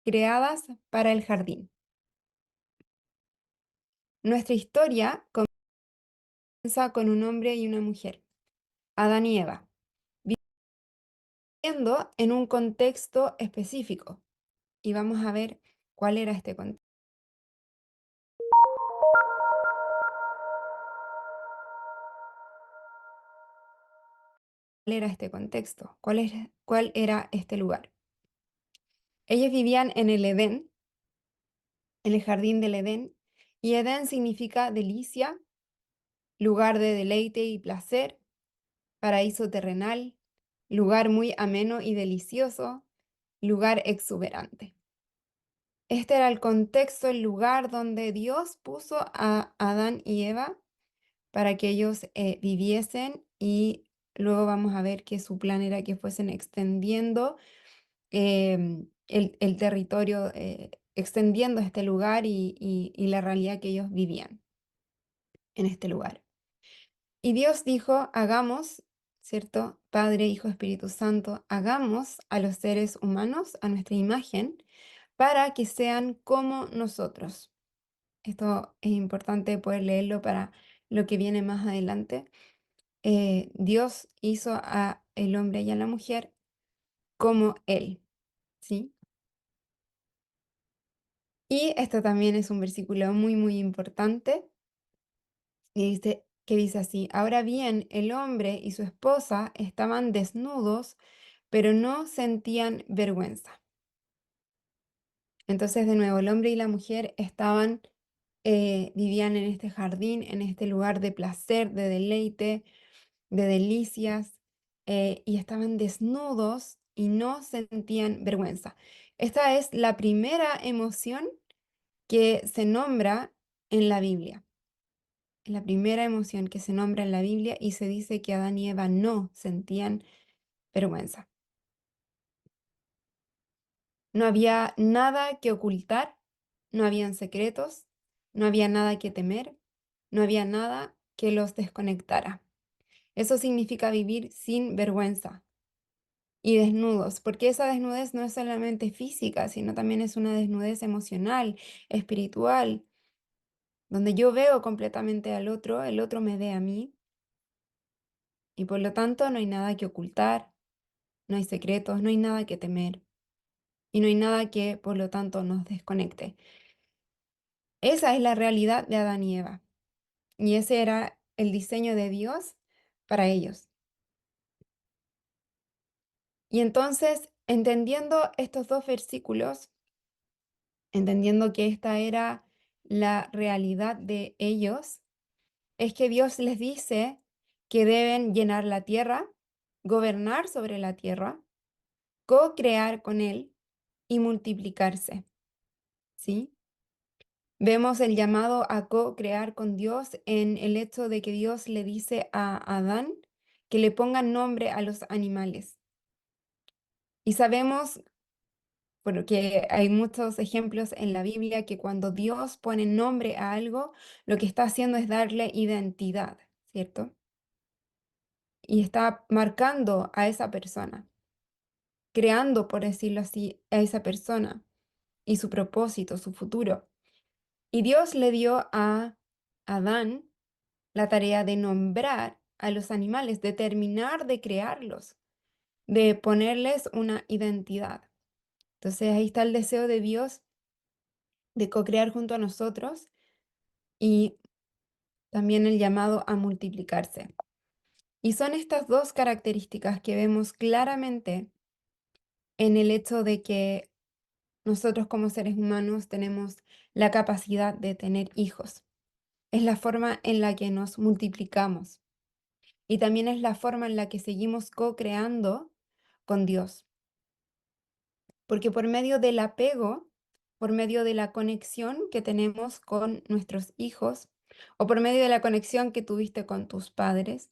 creadas para el jardín. Nuestra historia comienza con un hombre y una mujer, Adán y Eva, viviendo en un contexto específico. Y vamos a ver cuál era este contexto. ¿Cuál era este contexto? ¿Cuál era este lugar? Ellos vivían en el Edén, en el jardín del Edén, y Edén significa delicia, lugar de deleite y placer, paraíso terrenal, lugar muy ameno y delicioso, lugar exuberante. Este era el contexto, el lugar donde Dios puso a Adán y Eva para que ellos viviesen, y luego vamos a ver que su plan era que fuesen extendiendo el territorio, extendiendo este lugar y la realidad que ellos vivían en este lugar. Y Dios dijo, hagamos, ¿cierto? Padre, Hijo, Espíritu Santo, hagamos a los seres humanos a nuestra imagen para que sean como nosotros. Esto es importante poder leerlo para lo que viene más adelante. Dios hizo a el hombre y a la mujer como Él, ¿sí? Y esto también es un versículo muy, muy importante que dice así: ahora bien, el hombre y su esposa estaban desnudos, pero no sentían vergüenza. Entonces, de nuevo, el hombre y la mujer vivían en este jardín, en este lugar de placer, de deleite, de delicias, y estaban desnudos y no sentían vergüenza. Esta es la primera emoción que se nombra en la Biblia. Es la primera emoción que se nombra en la Biblia y se dice que Adán y Eva no sentían vergüenza. No había nada que ocultar, no habían secretos, no había nada que temer, no había nada que los desconectara. Eso significa vivir sin vergüenza y desnudos, porque esa desnudez no es solamente física, sino también es una desnudez emocional, espiritual, donde yo veo completamente al otro, el otro me ve a mí, y por lo tanto no hay nada que ocultar, no hay secretos, no hay nada que temer, y no hay nada que, por lo tanto, nos desconecte. Esa es la realidad de Adán y Eva, y ese era el diseño de Dios para ellos. Y entonces, entendiendo estos dos versículos, entendiendo que esta era la realidad de ellos, es que Dios les dice que deben llenar la tierra, gobernar sobre la tierra, co-crear con Él y multiplicarse, ¿sí? Vemos el llamado a co-crear con Dios en el hecho de que Dios le dice a Adán que le ponga nombre a los animales. Y sabemos, porque hay muchos ejemplos en la Biblia, que cuando Dios pone nombre a algo, lo que está haciendo es darle identidad, ¿cierto? Y está marcando a esa persona, creando, por decirlo así, a esa persona y su propósito, su futuro. Y Dios le dio a Adán la tarea de nombrar a los animales, de terminar de crearlos, de ponerles una identidad. Entonces ahí está el deseo de Dios de co-crear junto a nosotros y también el llamado a multiplicarse. Y son estas dos características que vemos claramente en el hecho de que nosotros como seres humanos tenemos la capacidad de tener hijos. Es la forma en la que nos multiplicamos y también es la forma en la que seguimos co-creando con Dios. Porque por medio del apego, por medio de la conexión que tenemos con nuestros hijos o por medio de la conexión que tuviste con tus padres,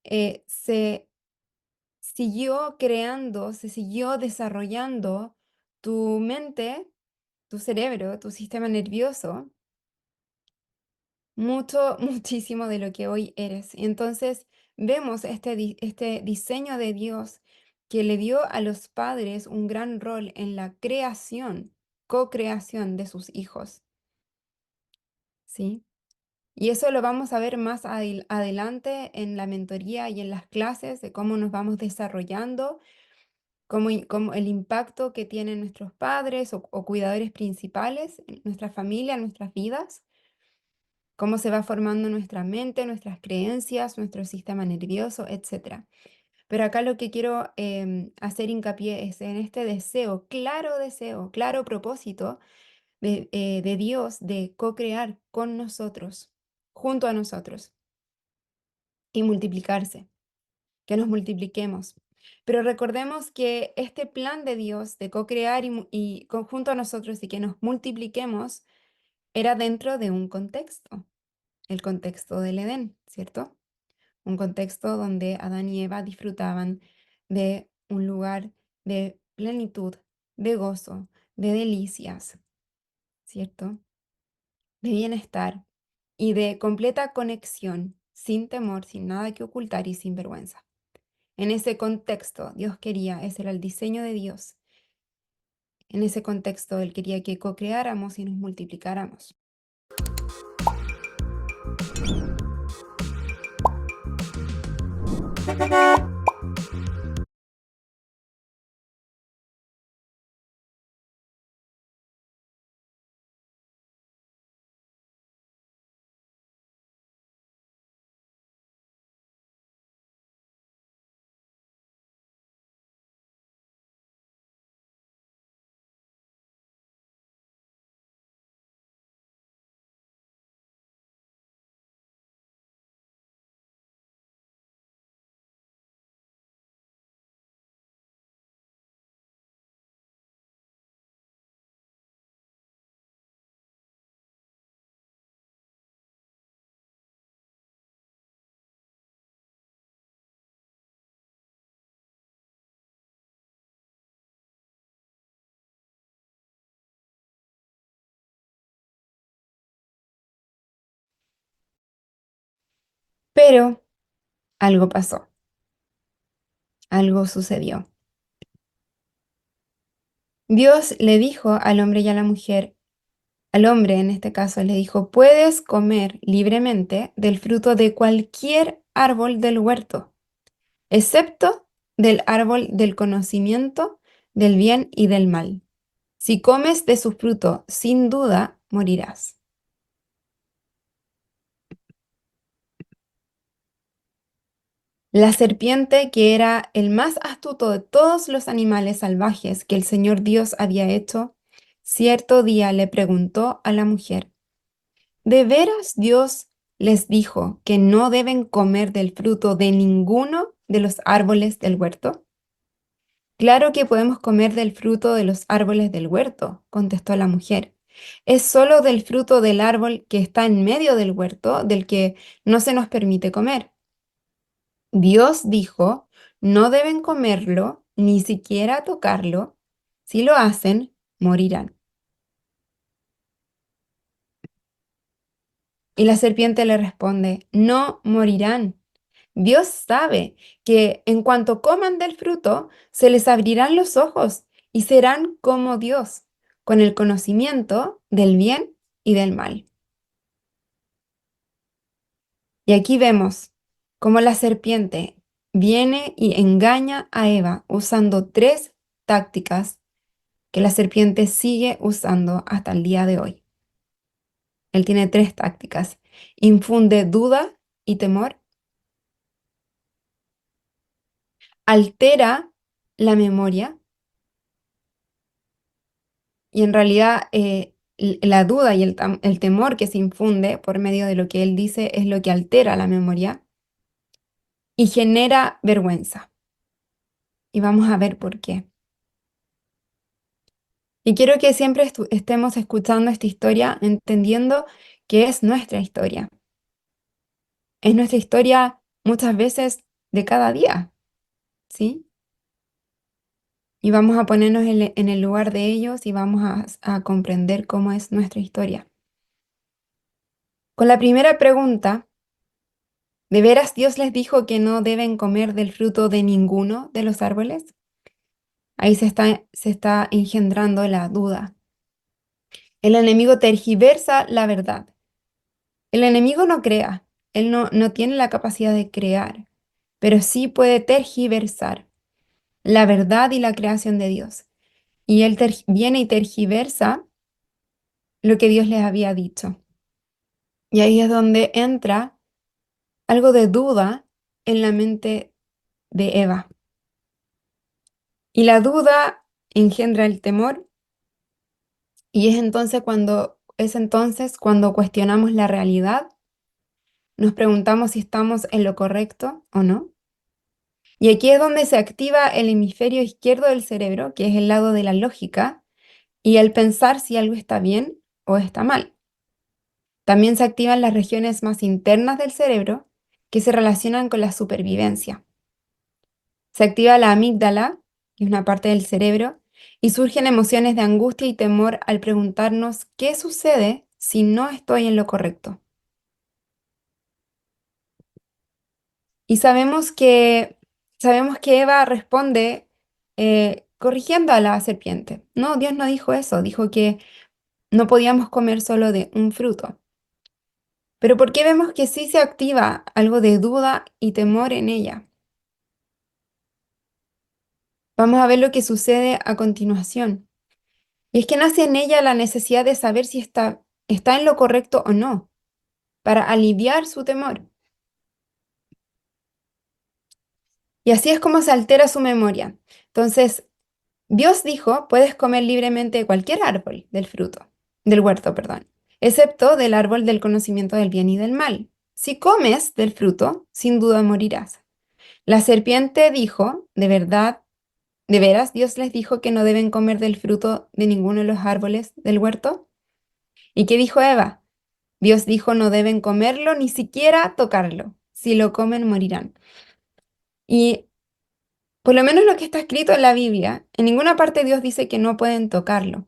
se siguió creando, se siguió desarrollando tu mente, tu cerebro, tu sistema nervioso, mucho, muchísimo de lo que hoy eres. Y entonces vemos este diseño de Dios que le dio a los padres un gran rol en la creación, co-creación de sus hijos, ¿sí? Y eso lo vamos a ver más adelante en la mentoría y en las clases de cómo nos vamos desarrollando, cómo el impacto que tienen nuestros padres o cuidadores principales en nuestra familia, en nuestras vidas, cómo se va formando nuestra mente, nuestras creencias, nuestro sistema nervioso, etcétera. Pero acá lo que quiero hacer hincapié es en este deseo, claro propósito de Dios de co-crear con nosotros, junto a nosotros, y multiplicarse, que nos multipliquemos. Pero recordemos que este plan de Dios de co-crear y junto a nosotros y que nos multipliquemos era dentro de un contexto, el contexto del Edén, ¿cierto? Un contexto donde Adán y Eva disfrutaban de un lugar de plenitud, de gozo, de delicias, ¿cierto? De bienestar y de completa conexión, sin temor, sin nada que ocultar y sin vergüenza. En ese contexto, Dios quería, ese era el diseño de Dios. En ese contexto, Él quería que co-creáramos y nos multiplicáramos. Pero algo pasó, algo sucedió. Dios le dijo al hombre y a la mujer, al hombre en este caso le dijo, puedes comer libremente del fruto de cualquier árbol del huerto, excepto del árbol del conocimiento del bien y del mal. Si comes de su fruto, sin duda morirás. La serpiente, que era el más astuto de todos los animales salvajes que el Señor Dios había hecho, cierto día le preguntó a la mujer, ¿de veras Dios les dijo que no deben comer del fruto de ninguno de los árboles del huerto? Claro que podemos comer del fruto de los árboles del huerto, contestó la mujer. Es solo del fruto del árbol que está en medio del huerto del que no se nos permite comer. Dios dijo, no deben comerlo, ni siquiera tocarlo. Si lo hacen, morirán. Y la serpiente le responde, no morirán. Dios sabe que en cuanto coman del fruto, se les abrirán los ojos y serán como Dios, con el conocimiento del bien y del mal. Y aquí vemos cómo la serpiente viene y engaña a Eva usando tres tácticas que la serpiente sigue usando hasta el día de hoy. Él tiene tres tácticas. Infunde duda y temor, altera la memoria y en realidad la duda y el temor que se infunde por medio de lo que él dice es lo que altera la memoria y genera vergüenza. Y vamos a ver por qué. Y quiero que siempre estemos escuchando esta historia entendiendo que es nuestra historia. Es nuestra historia muchas veces de cada día, ¿sí? Y vamos a ponernos en el lugar de ellos y vamos a comprender cómo es nuestra historia. Con la primera pregunta, ¿de veras Dios les dijo que no deben comer del fruto de ninguno de los árboles? Ahí se está engendrando la duda. El enemigo tergiversa la verdad. El enemigo no crea, él no tiene la capacidad de crear, pero sí puede tergiversar la verdad y la creación de Dios. Y él viene y tergiversa lo que Dios les había dicho. Y ahí es donde entra algo de duda en la mente de Eva. Y la duda engendra el temor y es entonces cuando cuestionamos la realidad, nos preguntamos si estamos en lo correcto o no. Y aquí es donde se activa el hemisferio izquierdo del cerebro, que es el lado de la lógica, y el pensar si algo está bien o está mal. También se activan las regiones más internas del cerebro, que se relacionan con la supervivencia. Se activa la amígdala, que es una parte del cerebro, y surgen emociones de angustia y temor al preguntarnos qué sucede si no estoy en lo correcto. Y sabemos que Eva responde corrigiendo a la serpiente. No, Dios no dijo eso, dijo que no podíamos comer solo de un fruto. Pero ¿por qué vemos que sí se activa algo de duda y temor en ella? Vamos a ver lo que sucede a continuación. Y es que nace en ella la necesidad de saber si está en lo correcto o no, para aliviar su temor. Y así es como se altera su memoria. Entonces, Dios dijo, puedes comer libremente de cualquier árbol del huerto, perdón, excepto del árbol del conocimiento del bien y del mal. Si comes del fruto, sin duda morirás. La serpiente dijo, de verdad, de veras, Dios les dijo que no deben comer del fruto de ninguno de los árboles del huerto. ¿Y qué dijo Eva? Dios dijo, no deben comerlo, ni siquiera tocarlo. Si lo comen, morirán. Y por lo menos lo que está escrito en la Biblia, en ninguna parte Dios dice que no pueden tocarlo.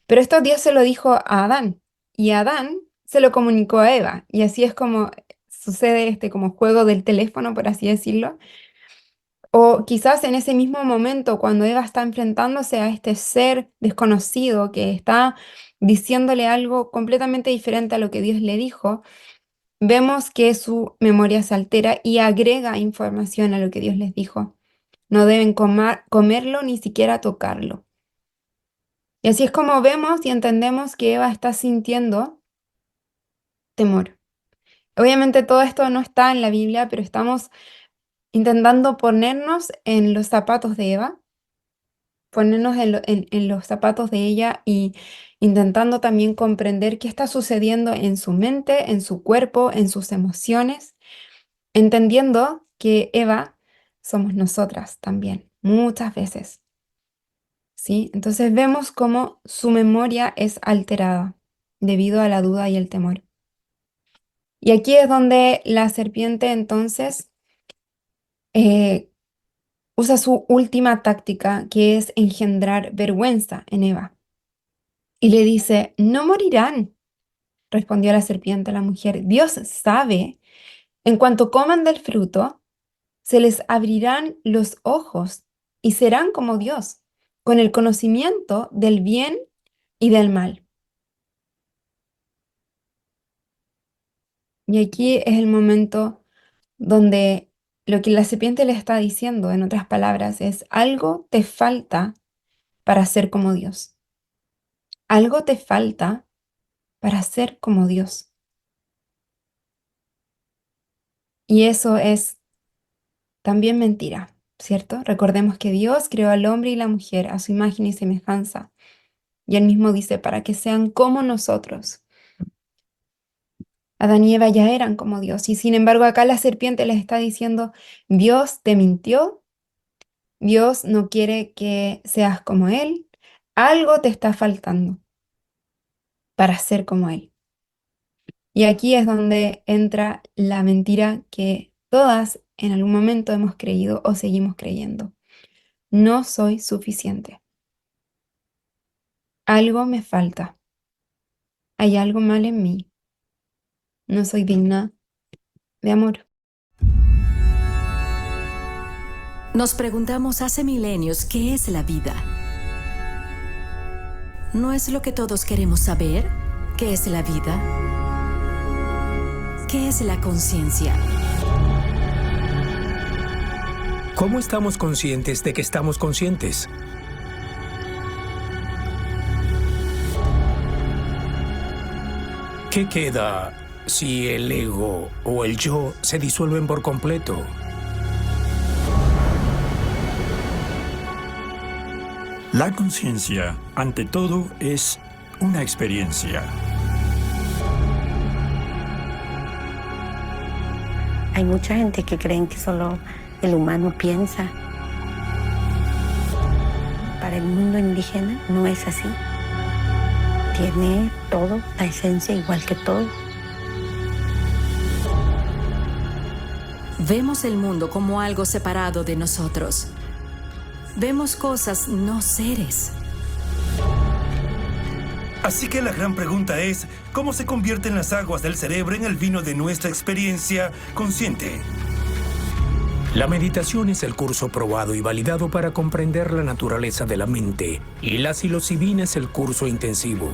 Pero esto Dios se lo dijo a Adán y Adán se lo comunicó a Eva. Y así es como sucede este como juego del teléfono, por así decirlo. O quizás en ese mismo momento, cuando Eva está enfrentándose a este ser desconocido que está diciéndole algo completamente diferente a lo que Dios le dijo, vemos que su memoria se altera y agrega información a lo que Dios les dijo. No deben comerlo ni siquiera tocarlo. Y así es como vemos y entendemos que Eva está sintiendo temor. Obviamente todo esto no está en la Biblia, pero estamos intentando ponernos en los zapatos de Eva, ponernos en los zapatos de ella y intentando también comprender qué está sucediendo en su mente, en su cuerpo, en sus emociones, entendiendo que Eva somos nosotras también, muchas veces, ¿sí? Entonces vemos cómo su memoria es alterada debido a la duda y el temor. Y aquí es donde la serpiente entonces eh, usa su última táctica, que es engendrar vergüenza en Eva. Y le dice, no morirán, respondió la serpiente a la mujer. Dios sabe, en cuanto coman del fruto, se les abrirán los ojos y serán como Dios, con el conocimiento del bien y del mal. Y aquí es el momento donde lo que la serpiente le está diciendo, en otras palabras, es algo te falta para ser como Dios. Algo te falta para ser como Dios. Y eso es también mentira, ¿cierto? Recordemos que Dios creó al hombre y la mujer a su imagen y semejanza. Y él mismo dice, para que sean como nosotros. Adán y Eva ya eran como Dios. Y sin embargo, acá la serpiente les está diciendo, Dios te mintió, Dios no quiere que seas como Él, algo te está faltando para ser como Él. Y aquí es donde entra la mentira que todas en algún momento hemos creído o seguimos creyendo. No soy suficiente. Algo me falta. Hay algo mal en mí. No soy digna de amor. Nos preguntamos hace milenios qué es la vida. ¿No es lo que todos queremos saber? ¿Qué es la vida? ¿Qué es la conciencia? ¿Cómo estamos conscientes de que estamos conscientes? ¿Qué queda si el ego o el yo se disuelven por completo? La conciencia, ante todo, es una experiencia. Hay mucha gente que creen que solo el humano piensa. Para el mundo indígena no es así. Tiene todo, la esencia igual que todo. Vemos el mundo como algo separado de nosotros. Vemos cosas, no seres. Así que la gran pregunta es, ¿cómo se convierten las aguas del cerebro en el vino de nuestra experiencia consciente? La meditación es el curso probado y validado para comprender la naturaleza de la mente, y la psilocibina es el curso intensivo.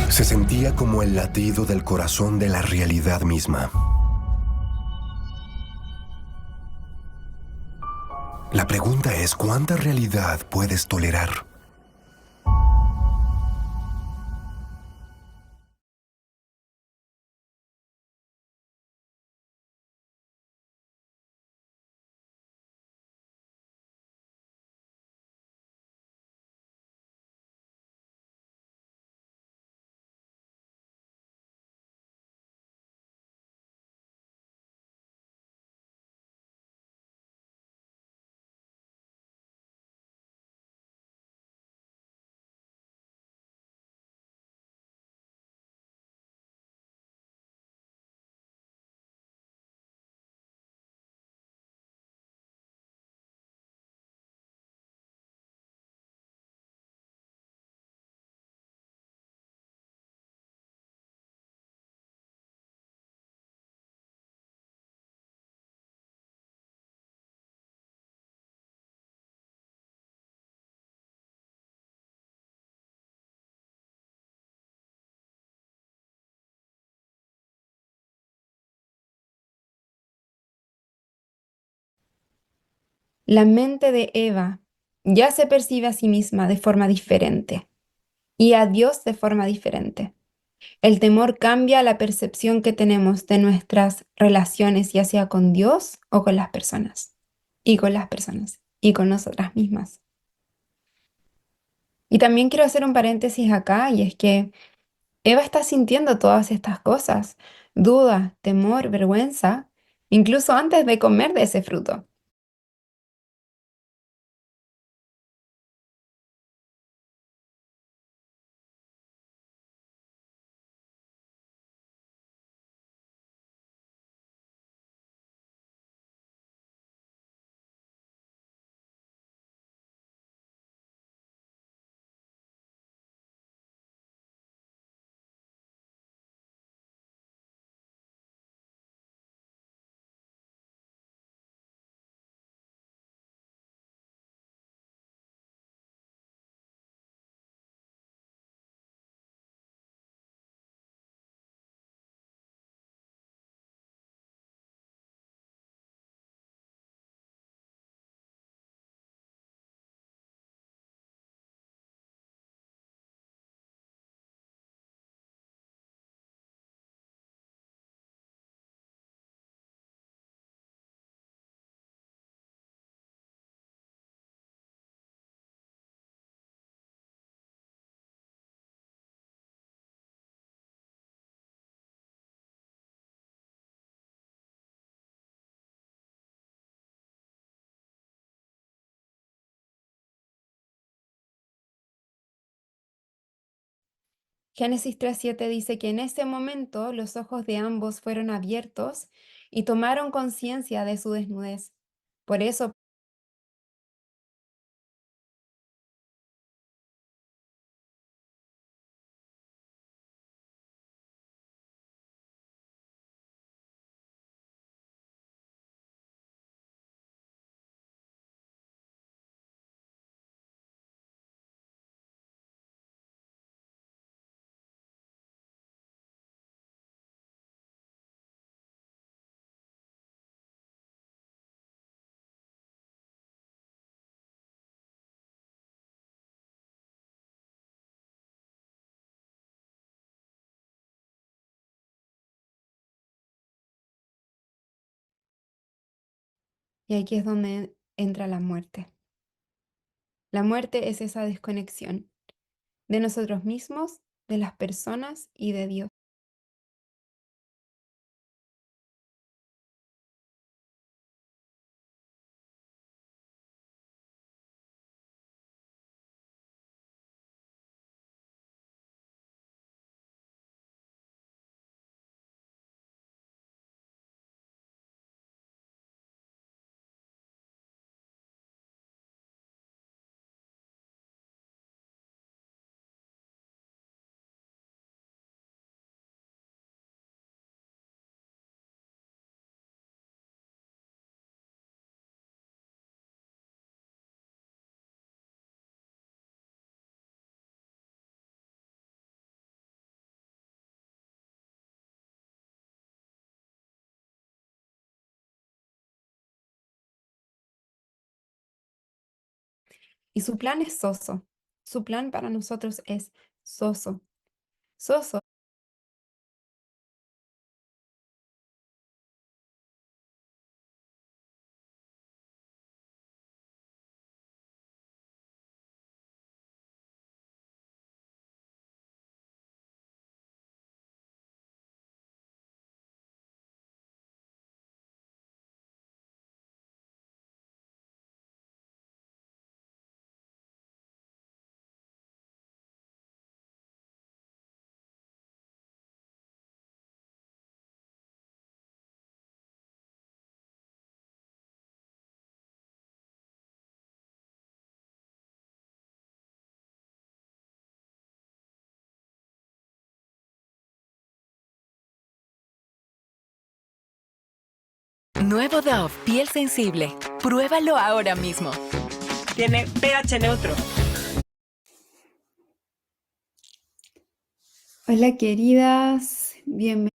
Se sentía como el latido del corazón de la realidad misma. La pregunta es, ¿cuánta realidad puedes tolerar? La mente de Eva ya se percibe a sí misma de forma diferente y a Dios de forma diferente. El temor cambia la percepción que tenemos de nuestras relaciones, ya sea con Dios o con las personas, y con las personas, y con nosotras mismas. Y también quiero hacer un paréntesis acá, y es que Eva está sintiendo todas estas cosas, duda, temor, vergüenza, incluso antes de comer de ese fruto. Génesis 3:7 dice que en ese momento los ojos de ambos fueron abiertos y tomaron conciencia de su desnudez. Por eso Y aquí es donde entra la muerte. La muerte es esa desconexión de nosotros mismos, de las personas y de Dios. Y su plan es soso. Su plan para nosotros es soso. Soso. Nuevo Dove, piel sensible. Pruébalo ahora mismo. Tiene pH neutro. Hola queridas, bienvenidas.